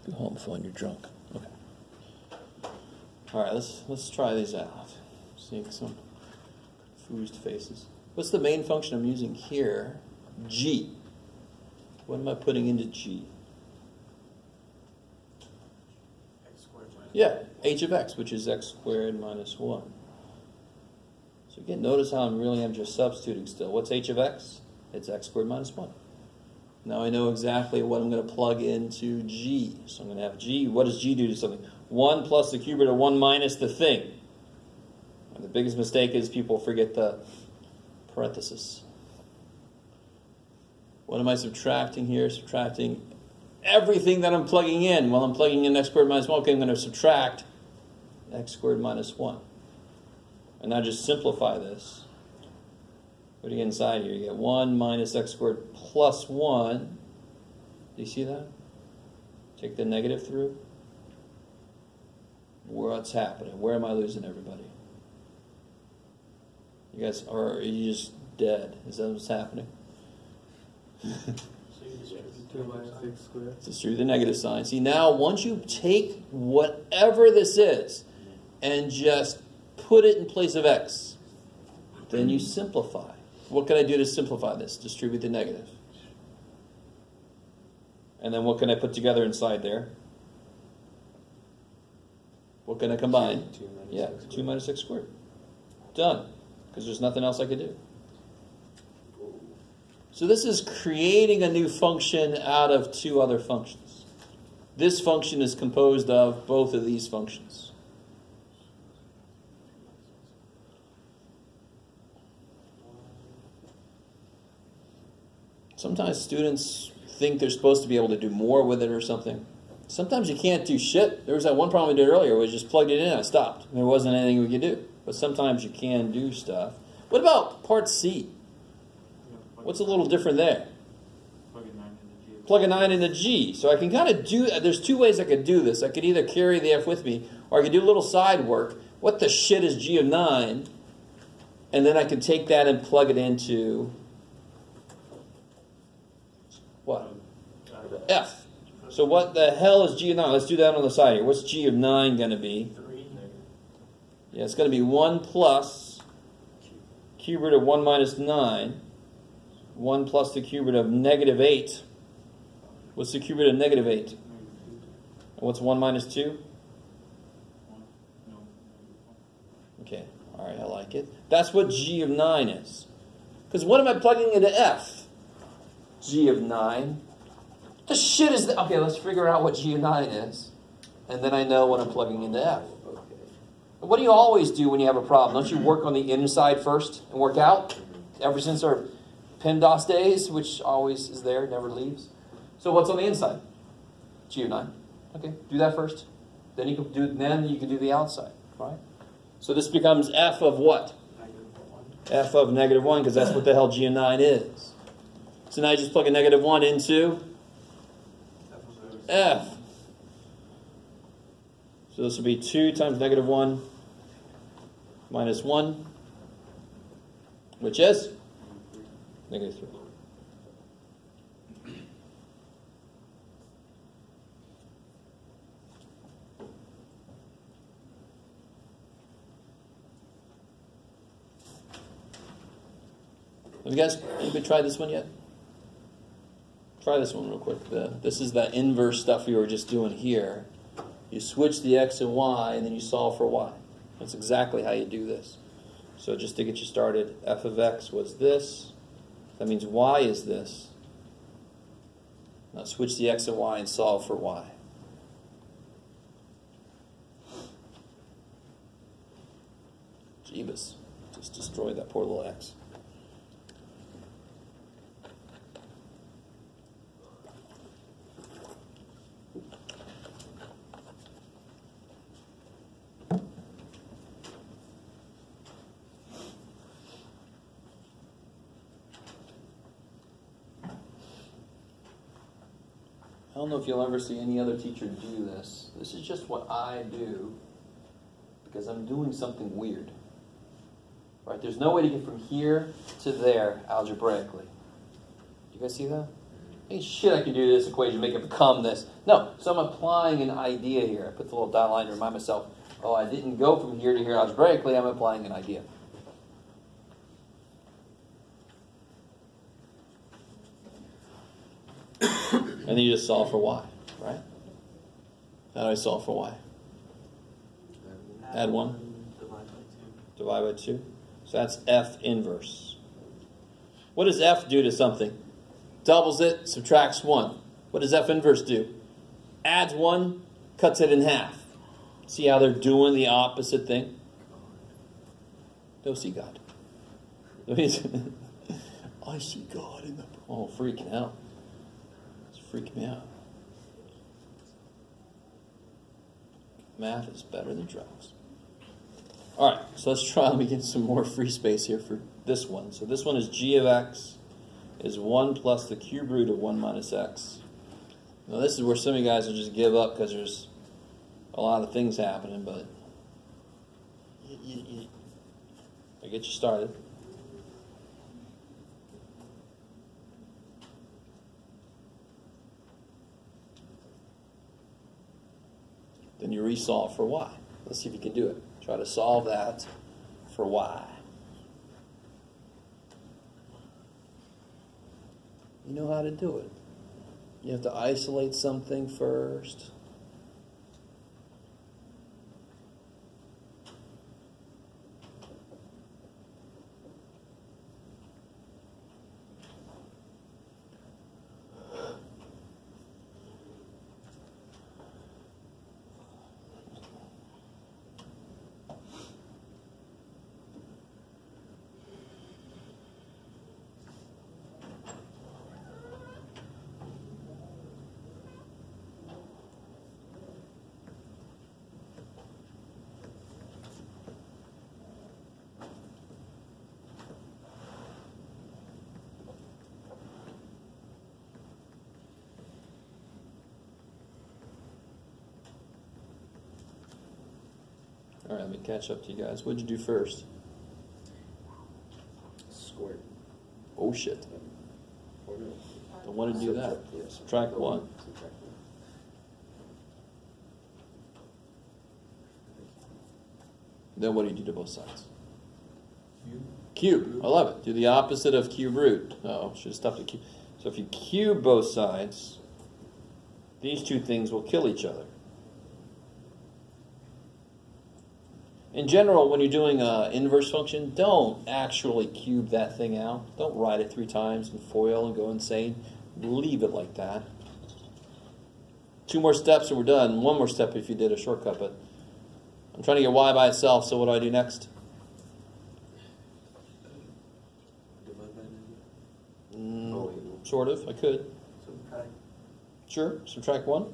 Go home, phone, you're drunk. Okay. All right, let's try these out. Seeing some confused faces. What's the main function I'm using here? G. What am I putting into G? X squared minus Yeah, h of x, which is x squared minus 1. So again, notice how I'm just substituting still. What's h of x? It's x squared minus 1. Now I know exactly what I'm going to plug into G. So I'm going to have G. What does G do to something? 1 plus the cube root of 1 minus the thing. And the biggest mistake is people forget the parenthesis. What am I subtracting here? Subtracting everything that I'm plugging in. Well, I'm plugging in x squared minus 1. Okay, I'm going to subtract x squared minus 1. And now just simplify this. What do you get inside here? You get 1 minus x squared plus 1. Do you see that? Take the negative through. What's happening? Where am I losing everybody? You guys, or are you just dead? Is that what's happening? So you just 2 minus x squared. Just through the negative sign. See, now once you take whatever this is and just put it in place of x, then you simplify. What can I do to simplify this? Distribute the negative. And then what can I put together inside there? What can I combine? 2 minus Yeah, x 2 minus x squared. Done. Because there's nothing else I could do. So this is creating a new function out of two other functions. This function is composed of both of these functions. Sometimes students think they're supposed to be able to do more with it or something. Sometimes you can't do shit. There was that one problem we did earlier where we just plugged it in and I stopped. There wasn't anything we could do. But sometimes you can do stuff. What about part C? What's a little different there? plug a 9 into G. Plug a 9 into G. So I can kind of do, there's two ways I could do this. I could either carry the F with me or I could do a little side work. What the shit is G of 9? And then I can take that and plug it into what? F. So what the hell is G of 9? Let's do that on the side here. What's G of 9 going to be? 3. Yeah, it's going to be 1 plus cube root of 1 minus 9. 1 plus the cube root of negative 8. What's the cube root of negative 8? And what's 1 minus 2? Okay, all right, I like it. That's what G of 9 is. Because what am I plugging into F? G of 9. What the shit is that? Okay, let's figure out what G of 9 is. And then I know what I'm plugging into F. What do you always do when you have a problem? Don't you work on the inside first and work out? Ever since our PEMDAS days, which always is there, never leaves. So what's on the inside? G of 9. Okay, do that first. Then you can do the outside, right? So this becomes F of what? F of negative 1, because that's what the hell G of 9 is. So now you just plug a negative 1 into F. So this will be 2 times negative 1 minus 1, which is negative 3. Have you guys anybody tried this one yet? Try this one real quick. This is the inverse stuff we were just doing here. You switch the x and y, and then you solve for y. That's exactly how you do this. So just to get you started, f of x was this. That means y is this. Now switch the x and y and solve for y. Jeebus. Just destroyed that poor little x. I don't know if you'll ever see any other teacher do this. This is just what I do because I'm doing something weird. Right? There's no way to get from here to there algebraically. Do you guys see that? Hey, shit, I can do this equation, make it become this. No, so I'm applying an idea here. I put the little dot line to remind myself, oh, I didn't go from here to here algebraically, I'm applying an idea. And then you just solve for y, right? How do I solve for y? Add 1. Divide by 2. So that's f inverse. What does f do to something? Doubles it, subtracts 1. What does f inverse do? Adds 1, cuts it in half. See how they're doing the opposite thing? Don't see God. I see God in the... Oh, freaking out. It's freaking me out. Math is better than drugs. All right, so let's try. Let me get some more free space here for this one. So this one is g of x is 1 plus the cube root of 1 minus x. Now this is where some of you guys will just give up because there's a lot of things happening, but I get you started. Then you resolve for y. Let's see if you can do it. Try to solve that for y. You know how to do it. You have to isolate something first. All right, let me catch up to you guys. What'd you do first? Squared. Oh, shit. Don't want to do that. Subtract 1. Then what do you do to both sides? Cube. I love it. Do the opposite of cube root. Oh, should have stuffed the cube. So if you cube both sides, these two things will kill each other. In general, when you're doing an inverse function, don't actually cube that thing out. Don't write it 3 times in FOIL and go insane. Leave it like that. 2 more steps and we're done. 1 more step if you did a shortcut, but I'm trying to get y by itself, so what do I do next? Sort of, I could. Sure, subtract 1.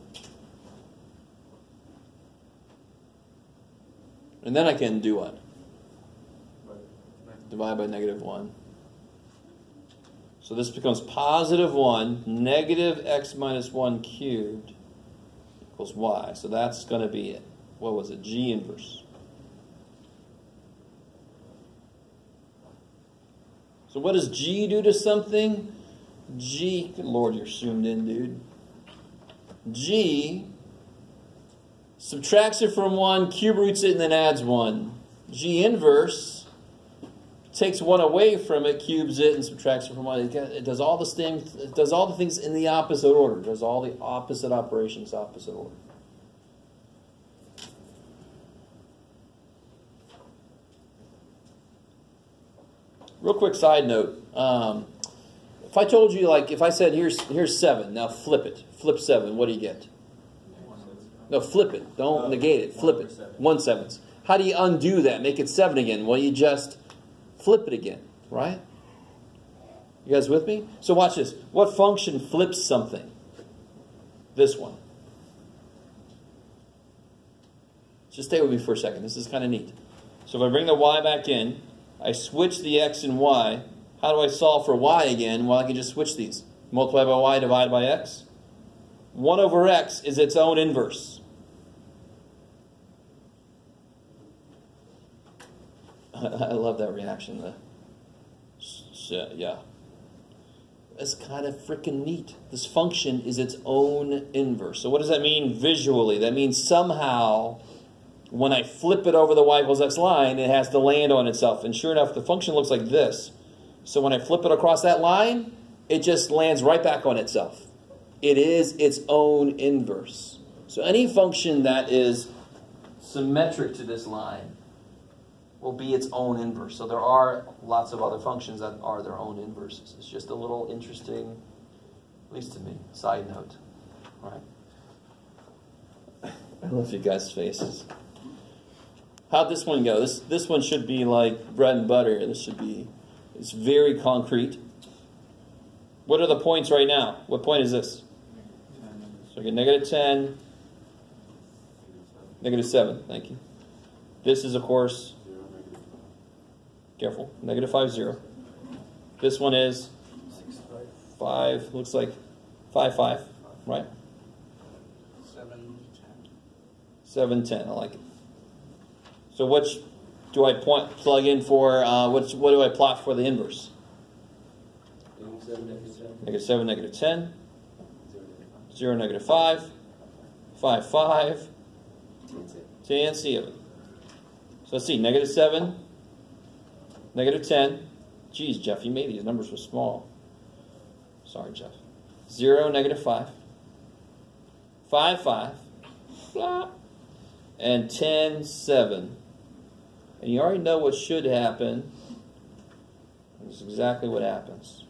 And then I can do what? Divide by negative 1. So this becomes positive 1, negative x minus 1 cubed equals y. So that's going to be it. What was it? G inverse. So what does G do to something? G, good Lord, you're zoomed in, dude. G subtracts it from 1, cube roots it, and then adds 1. G inverse takes 1 away from it, cubes it, and subtracts it from 1. It does all the things. It does all the things in the opposite order. It does all the opposite operations, opposite order. Real quick side note. If I told you, like, if I said here's 7, now flip it. Flip 7. What do you get? No, flip it. Don't negate it. Flip it. 1/7. How do you undo that? Make it 7 again. Well, you just flip it again, right? You guys with me? So watch this. What function flips something? This one. Just stay with me for a second. This is kind of neat. So if I bring the y back in, I switch the x and y. How do I solve for y again? Well, I can just switch these. Multiply by y, divide by x. 1 over x is its own inverse. I love that reaction. Yeah. It's kind of freaking neat. This function is its own inverse. So what does that mean visually? That means somehow when I flip it over the y equals x line, it has to land on itself. And sure enough, the function looks like this. So when I flip it across that line, it just lands right back on itself. It is its own inverse. So any function that is symmetric to this line will be its own inverse. So there are lots of other functions that are their own inverses. It's just a little interesting, at least to me, side note. Right? I love you guys' faces. How'd this one go? This one should be like bread and butter. This should be, it's very concrete. What are the points right now? What point is this? So I get negative 10, negative 7, thank you. This is, of course, careful, negative 5, 0. This one is 5, looks like 5, 5, right? 7, 10. 7, 10, I like it. So which do I plug in for, what do I plot for the inverse? Negative 7, negative 10. 0, negative 5. 5, 5. Tan 7. So let's see, negative 7. Negative 10. Geez, Jeff, you made these numbers so small. Sorry, Jeff. 0, negative 5. 5, 5. Blah. And 10, 7. And you already know what should happen. This is exactly what happens.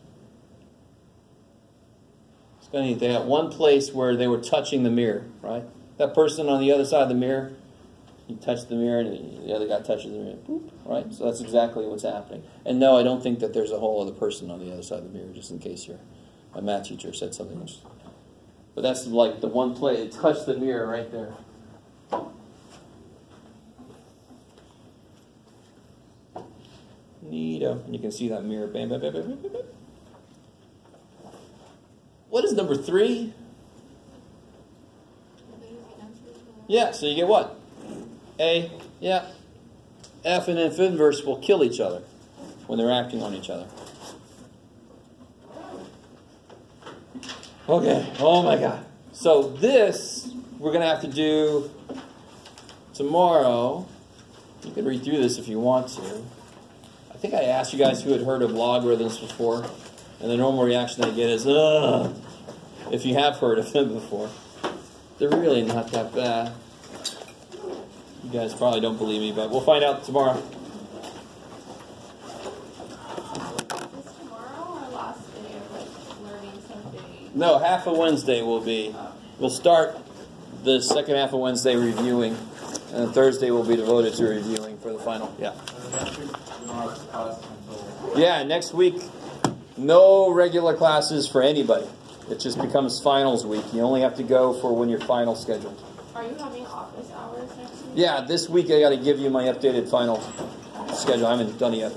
It's kind of neat. They got one place where they were touching the mirror, right? That person on the other side of the mirror, you touch the mirror and the other guy touches the mirror, boop, right? So that's exactly what's happening. And no, I don't think that there's a whole other person on the other side of the mirror, just in case my math teacher said something else. But that's like the one place, it touched the mirror right there. Neato. And you can see that mirror. Bam, bam, bam, bam, bam, bam. What is number 3? Yeah, so you get what? A, yeah. F and F inverse will kill each other when they're acting on each other. Okay, oh my God. So this, we're going to have to do tomorrow. You can read through this if you want to. I think I asked you guys who had heard of logarithms before, and the normal reaction I get is, ugh, if you have heard of them before. They're really not that bad. You guys probably don't believe me, but we'll find out tomorrow. Is this tomorrow or last day of like learning something? No, half of Wednesday will be. We'll start the second half of Wednesday reviewing, and then Thursday will be devoted to reviewing for the final. Yeah. Yeah, next week, no regular classes for anybody. It just becomes finals week. You only have to go for when your final's scheduled. Are you having office hours next week? Yeah, this week I got to give you my updated final schedule. I haven't done it yet.